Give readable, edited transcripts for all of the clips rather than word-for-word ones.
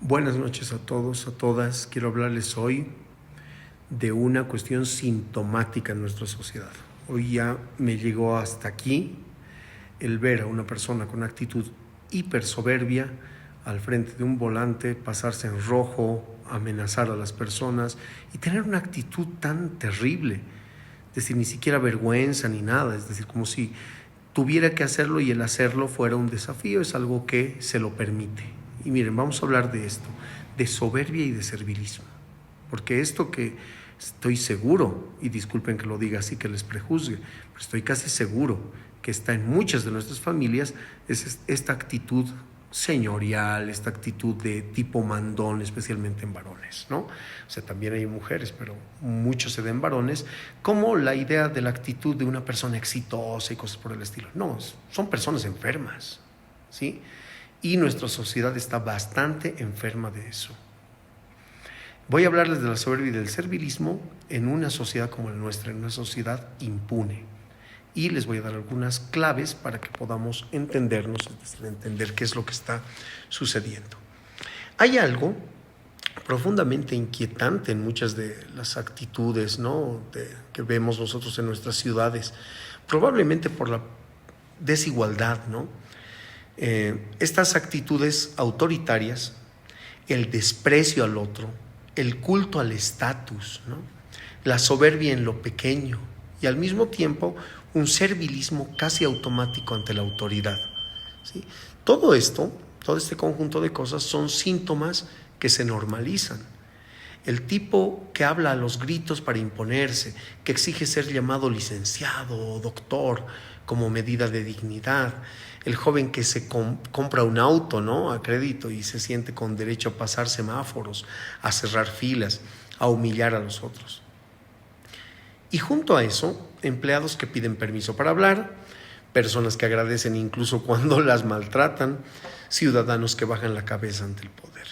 Buenas noches a todos, a todas. Quiero hablarles hoy de una cuestión sintomática en nuestra sociedad. Hoy ya me llegó hasta aquí el ver a una persona con actitud hiper soberbia al frente de un volante, pasarse en rojo, amenazar a las personas y tener una actitud tan terrible. Es decir, ni siquiera vergüenza ni nada. Es decir, como si tuviera que hacerlo y el hacerlo fuera un desafío. Es algo que se lo permite. Y miren, vamos a hablar de esto, de soberbia y de servilismo. Porque esto que estoy seguro, y disculpen que lo diga así, que les prejuzgue, pero estoy casi seguro que está en muchas de nuestras familias, es esta actitud señorial, esta actitud de tipo mandón, especialmente en varones, ¿no? O sea, también hay mujeres, pero mucho se da en varones, como la idea de la actitud de una persona exitosa y cosas por el estilo. No, son personas enfermas, ¿sí? Y nuestra sociedad está bastante enferma de eso. Voy a hablarles de la soberbia y del servilismo en una sociedad como la nuestra, en una sociedad impune. Y les voy a dar algunas claves para que podamos entendernos, es decir, entender qué es lo que está sucediendo. Hay algo profundamente inquietante en muchas de las actitudes, ¿no?, que vemos nosotros en nuestras ciudades, probablemente por la desigualdad, ¿no? Estas actitudes autoritarias, el desprecio al otro, el culto al estatus, ¿no?, la soberbia en lo pequeño y al mismo tiempo un servilismo casi automático ante la autoridad, ¿sí? Todo esto, todo este conjunto de cosas son síntomas que se normalizan. El tipo que habla a los gritos para imponerse, que exige ser llamado licenciado o doctor como medida de dignidad, el joven que se compra un auto, ¿no?, a crédito y se siente con derecho a pasar semáforos, a cerrar filas, a humillar a los otros. Y junto a eso, empleados que piden permiso para hablar, personas que agradecen incluso cuando las maltratan, ciudadanos que bajan la cabeza ante el poder.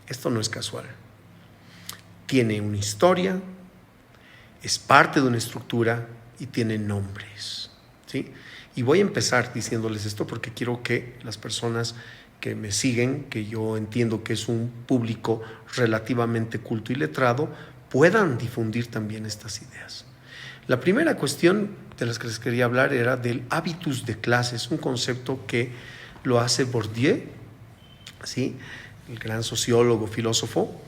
Esto no es casual. Tiene una historia, es parte de una estructura y tiene nombres, ¿sí? Y voy a empezar diciéndoles esto porque quiero que las personas que me siguen, que yo entiendo que es un público relativamente culto y letrado, puedan difundir también estas ideas. La primera cuestión de las que les quería hablar era del hábitus de clase. Es un concepto que lo hace Bourdieu, ¿sí?, el gran sociólogo, filósofo,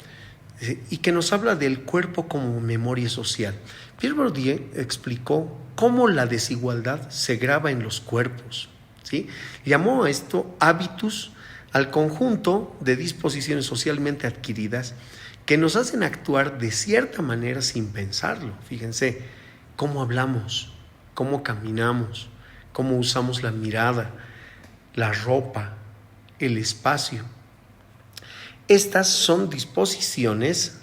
y que nos habla del cuerpo como memoria social. Pierre Bourdieu explicó cómo la desigualdad se graba en los cuerpos, ¿sí? Llamó a esto hábitus al conjunto de disposiciones socialmente adquiridas que nos hacen actuar de cierta manera sin pensarlo. Fíjense cómo hablamos, cómo caminamos, cómo usamos la mirada, la ropa, el espacio. Estas son disposiciones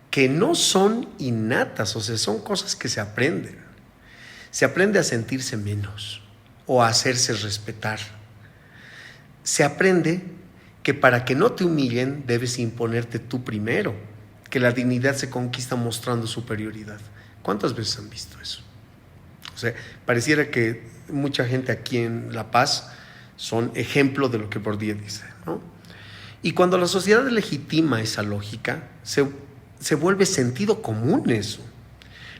que no son innatas, o sea, son cosas que se aprenden. Se aprende a sentirse menos o a hacerse respetar. Se aprende que para que no te humillen debes imponerte tú primero, que la dignidad se conquista mostrando superioridad. ¿Cuántas veces han visto eso? O sea, pareciera que mucha gente aquí en La Paz son ejemplo de lo que Bourdieu dice, ¿no? Y cuando la sociedad legitima esa lógica, se vuelve sentido común eso.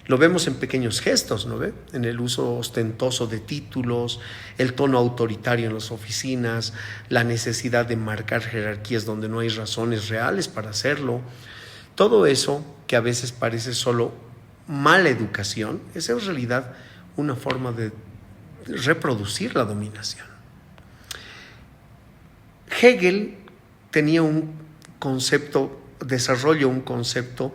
Lo vemos en pequeños gestos, ¿no ve? En el uso ostentoso de títulos, el tono autoritario en las oficinas, la necesidad de marcar jerarquías donde no hay razones reales para hacerlo. Todo eso, que a veces parece solo mala educación, es en realidad una forma de reproducir la dominación. Hegel desarrolló un concepto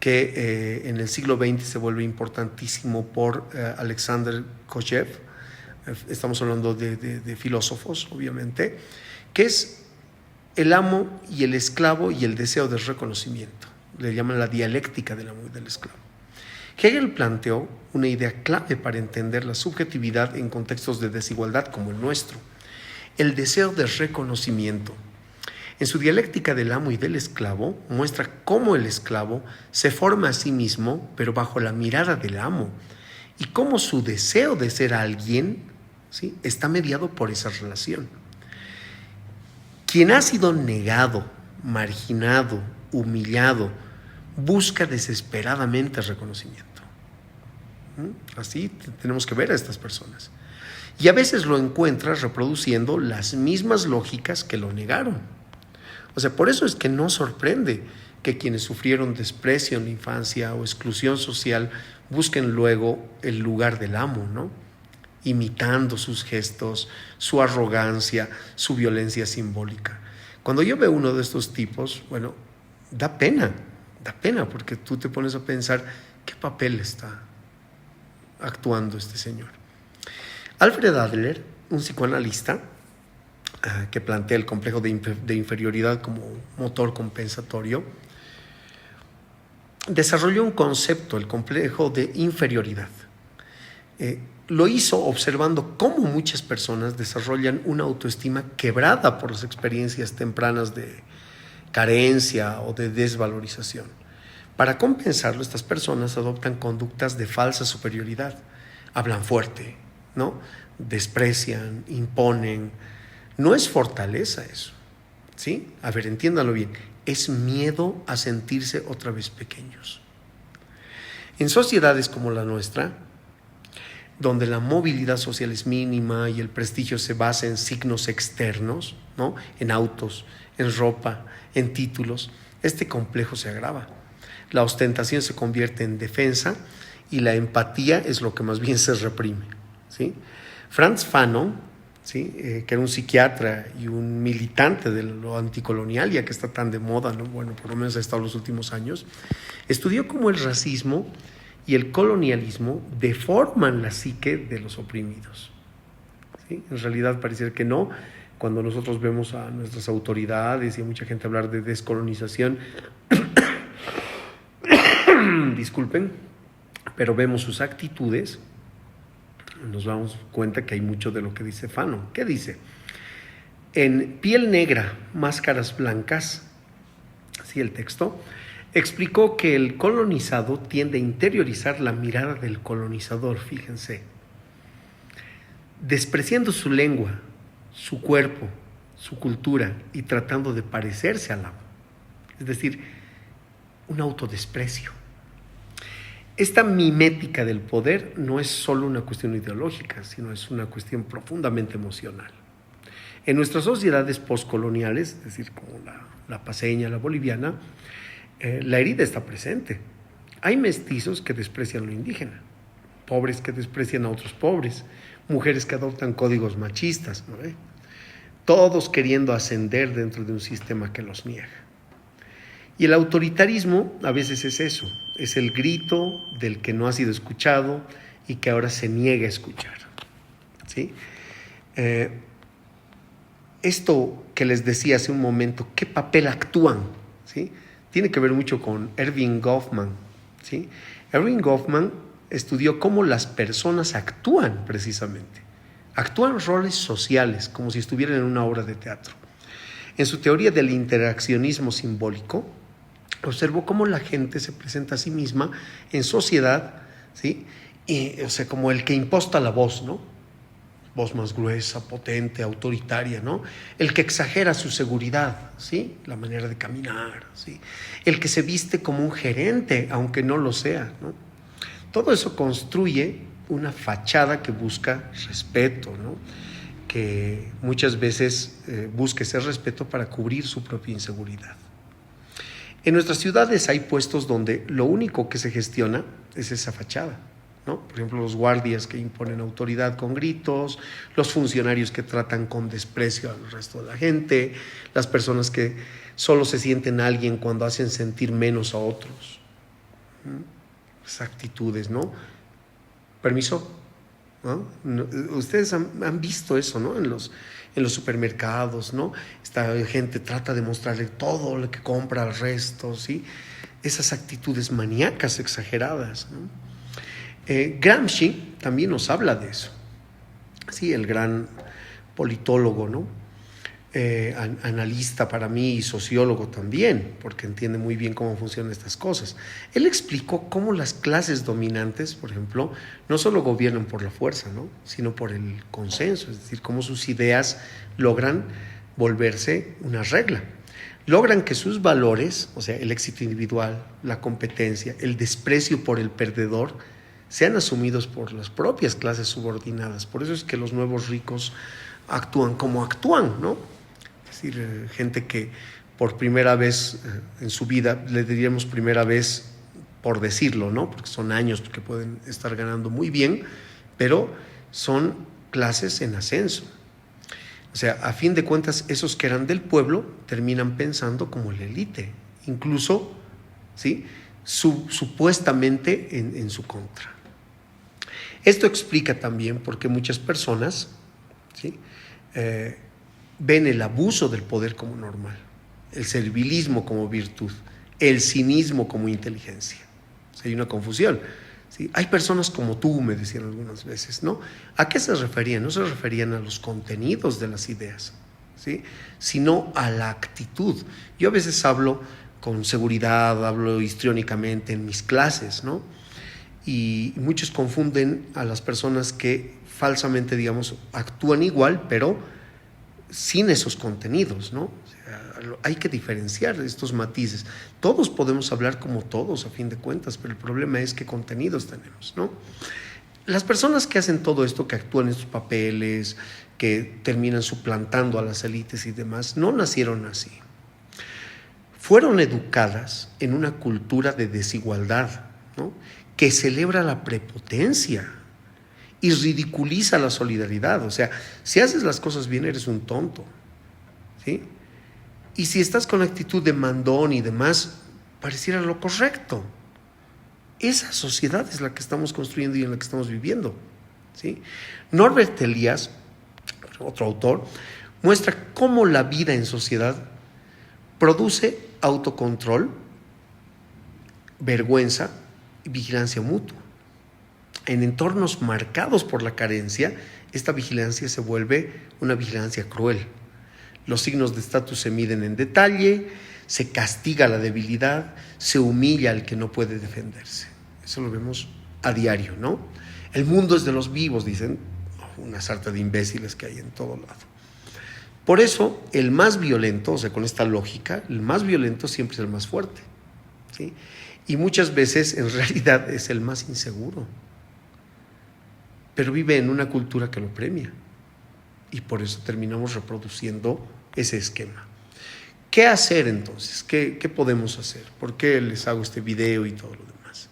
que en el siglo XX se vuelve importantísimo por Alexander Kojève. Estamos hablando de filósofos, obviamente, que es el amo y el esclavo y el deseo de reconocimiento. Le llaman la dialéctica del amo y del esclavo. Hegel planteó una idea clave para entender la subjetividad en contextos de desigualdad como el nuestro: el deseo de reconocimiento. En su dialéctica del amo y del esclavo, muestra cómo el esclavo se forma a sí mismo, pero bajo la mirada del amo, y cómo su deseo de ser alguien, ¿sí?, está mediado por esa relación. Quien ha sido negado, marginado, humillado, busca desesperadamente reconocimiento. Así tenemos que ver a estas personas. Y a veces lo encuentras reproduciendo las mismas lógicas que lo negaron. O sea, por eso es que no sorprende que quienes sufrieron desprecio en la infancia o exclusión social busquen luego el lugar del amo, ¿no? Imitando sus gestos, su arrogancia, su violencia simbólica. Cuando yo veo uno de estos tipos, bueno, da pena porque tú te pones a pensar qué papel está actuando este señor. Alfred Adler, un psicoanalista que plantea el complejo de inferioridad como motor compensatorio, desarrolló un concepto, el complejo de inferioridad. Lo hizo observando cómo muchas personas desarrollan una autoestima quebrada por las experiencias tempranas de carencia o de desvalorización. Para compensarlo, estas personas adoptan conductas de falsa superioridad. Hablan fuerte, ¿no? Desprecian, imponen. No es fortaleza eso, ¿sí? A ver, entiéndalo bien. Es miedo a sentirse otra vez pequeños. En sociedades como la nuestra, donde la movilidad social es mínima y el prestigio se basa en signos externos, ¿no? En autos, en ropa, en títulos, este complejo se agrava. La ostentación se convierte en defensa y la empatía es lo que más bien se reprime, ¿sí? Frantz Fanon, ¿sí? Que era un psiquiatra y un militante de lo anticolonial, ya que está tan de moda, ¿no? Bueno, por lo menos ha estado los últimos años, estudió cómo el racismo y el colonialismo deforman la psique de los oprimidos, ¿sí? En realidad parece que no. Cuando nosotros vemos a nuestras autoridades y a mucha gente hablar de descolonización, disculpen, pero vemos sus actitudes, nos damos cuenta que hay mucho de lo que dice Fanon. ¿Qué dice? En Piel Negra, Máscaras Blancas, así el texto, explicó que el colonizado tiende a interiorizar la mirada del colonizador, fíjense, despreciando su lengua, su cuerpo, su cultura y tratando de parecerse al amo. Es decir, un autodesprecio. Esta mimética del poder no es solo una cuestión ideológica, sino es una cuestión profundamente emocional. En nuestras sociedades postcoloniales, es decir, como la paceña, la boliviana, la herida está presente. Hay mestizos que desprecian lo indígena, pobres que desprecian a otros pobres, mujeres que adoptan códigos machistas, ¿no? Todos queriendo ascender dentro de un sistema que los niega. Y el autoritarismo a veces es eso, es el grito del que no ha sido escuchado y que ahora se niega a escuchar, ¿sí? Esto que les decía hace un momento, ¿qué papel actúan? ¿Sí? Tiene que ver mucho con Erving Goffman, ¿sí? Erving Goffman estudió cómo las personas actúan precisamente. Actúan roles sociales, como si estuvieran en una obra de teatro. En su teoría del interaccionismo simbólico, observó cómo la gente se presenta a sí misma en sociedad, ¿sí? Y, o sea, como el que imposta la voz, ¿no? Voz más gruesa, potente, autoritaria, ¿no? El que exagera su seguridad, ¿sí? La manera de caminar, ¿sí? El que se viste como un gerente, aunque no lo sea, ¿no? Todo eso construye una fachada que busca respeto, ¿no? Que muchas veces busca ese respeto para cubrir su propia inseguridad. En nuestras ciudades hay puestos donde lo único que se gestiona es esa fachada, ¿no? Por ejemplo, los guardias que imponen autoridad con gritos, los funcionarios que tratan con desprecio al resto de la gente, las personas que solo se sienten alguien cuando hacen sentir menos a otros. Esas actitudes, ¿no? Permiso, ¿no? Ustedes han visto eso, ¿no? En los supermercados, ¿no? Esta gente trata de mostrarle todo lo que compra al resto, ¿sí? Esas actitudes maníacas exageradas, ¿no? Gramsci también nos habla de eso, sí, el gran politólogo, ¿no? Analista para mí y sociólogo también, porque entiende muy bien cómo funcionan estas cosas. Él explicó cómo las clases dominantes, por ejemplo, no solo gobiernan por la fuerza, ¿no? Sino por el consenso, es decir, cómo sus ideas logran volverse una regla. Logran que sus valores, o sea, el éxito individual, la competencia, el desprecio por el perdedor, sean asumidos por las propias clases subordinadas. Por eso es que los nuevos ricos actúan como actúan, ¿no? Es decir, gente que por primera vez en su vida, le diríamos primera vez por decirlo, ¿no? Porque son años que pueden estar ganando muy bien, pero son clases en ascenso. O sea, a fin de cuentas, esos que eran del pueblo terminan pensando como la élite, incluso, ¿sí? Supuestamente en su contra. Esto explica también por qué muchas personas, ¿sí? Ven el abuso del poder como normal, el servilismo como virtud, el cinismo como inteligencia. O sea, hay una confusión. ¿Sí? Hay personas como tú, me decían algunas veces, ¿no? ¿A qué se referían? No se referían a los contenidos de las ideas, ¿sí? Sino a la actitud. Yo a veces hablo con seguridad, hablo histriónicamente en mis clases, ¿no? Y muchos confunden a las personas que falsamente, digamos, actúan igual, pero sin esos contenidos, ¿no? O sea, hay que diferenciar estos matices. Todos podemos hablar como todos, a fin de cuentas, pero el problema es qué contenidos tenemos, ¿no? Las personas que hacen todo esto, que actúan en estos papeles, que terminan suplantando a las élites y demás, no nacieron así. Fueron educadas en una cultura de desigualdad, ¿no? Que celebra la prepotencia y ridiculiza la solidaridad. O sea, si haces las cosas bien, eres un tonto, ¿sí? Y si estás con actitud de mandón y demás, pareciera lo correcto. Esa sociedad es la que estamos construyendo y en la que estamos viviendo, ¿sí? Norbert Elias, otro autor, muestra cómo la vida en sociedad produce autocontrol, vergüenza y vigilancia mutua. En entornos marcados por la carencia, esta vigilancia se vuelve una vigilancia cruel. Los signos de estatus se miden en detalle, se castiga la debilidad, se humilla al que no puede defenderse. Eso lo vemos a diario, ¿no? El mundo es de los vivos, dicen una sarta de imbéciles que hay en todo lado. Por eso, el más violento, o sea, con esta lógica, el más violento siempre es el más fuerte, ¿sí? Y muchas veces, en realidad, es el más inseguro. Pero vive en una cultura que lo premia. Y por eso terminamos reproduciendo ese esquema. ¿Qué hacer entonces? ¿Qué podemos hacer? ¿Por qué les hago este video y todo lo demás?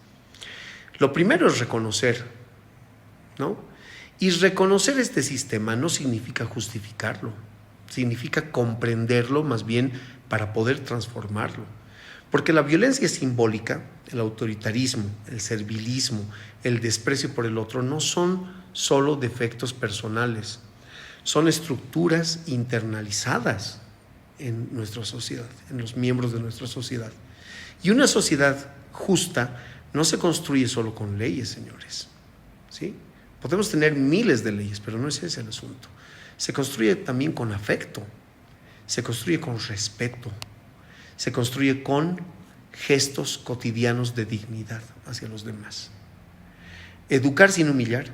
Lo primero es reconocer, ¿no? Y reconocer este sistema no significa justificarlo, significa comprenderlo más bien para poder transformarlo. Porque la violencia simbólica, el autoritarismo, el servilismo, el desprecio por el otro no son solo defectos personales, son estructuras internalizadas en nuestra sociedad, en los miembros de nuestra sociedad. Y una sociedad justa no se construye solo con leyes, señores, ¿sí? Podemos tener miles de leyes, pero no es ese el asunto. Se construye también con afecto, se construye con respeto, se construye con gestos cotidianos de dignidad hacia los demás. Educar sin humillar,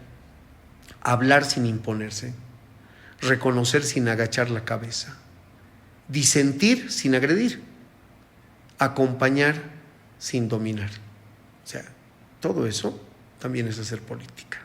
hablar sin imponerse, reconocer sin agachar la cabeza, disentir sin agredir, acompañar sin dominar. O sea, todo eso también es hacer política.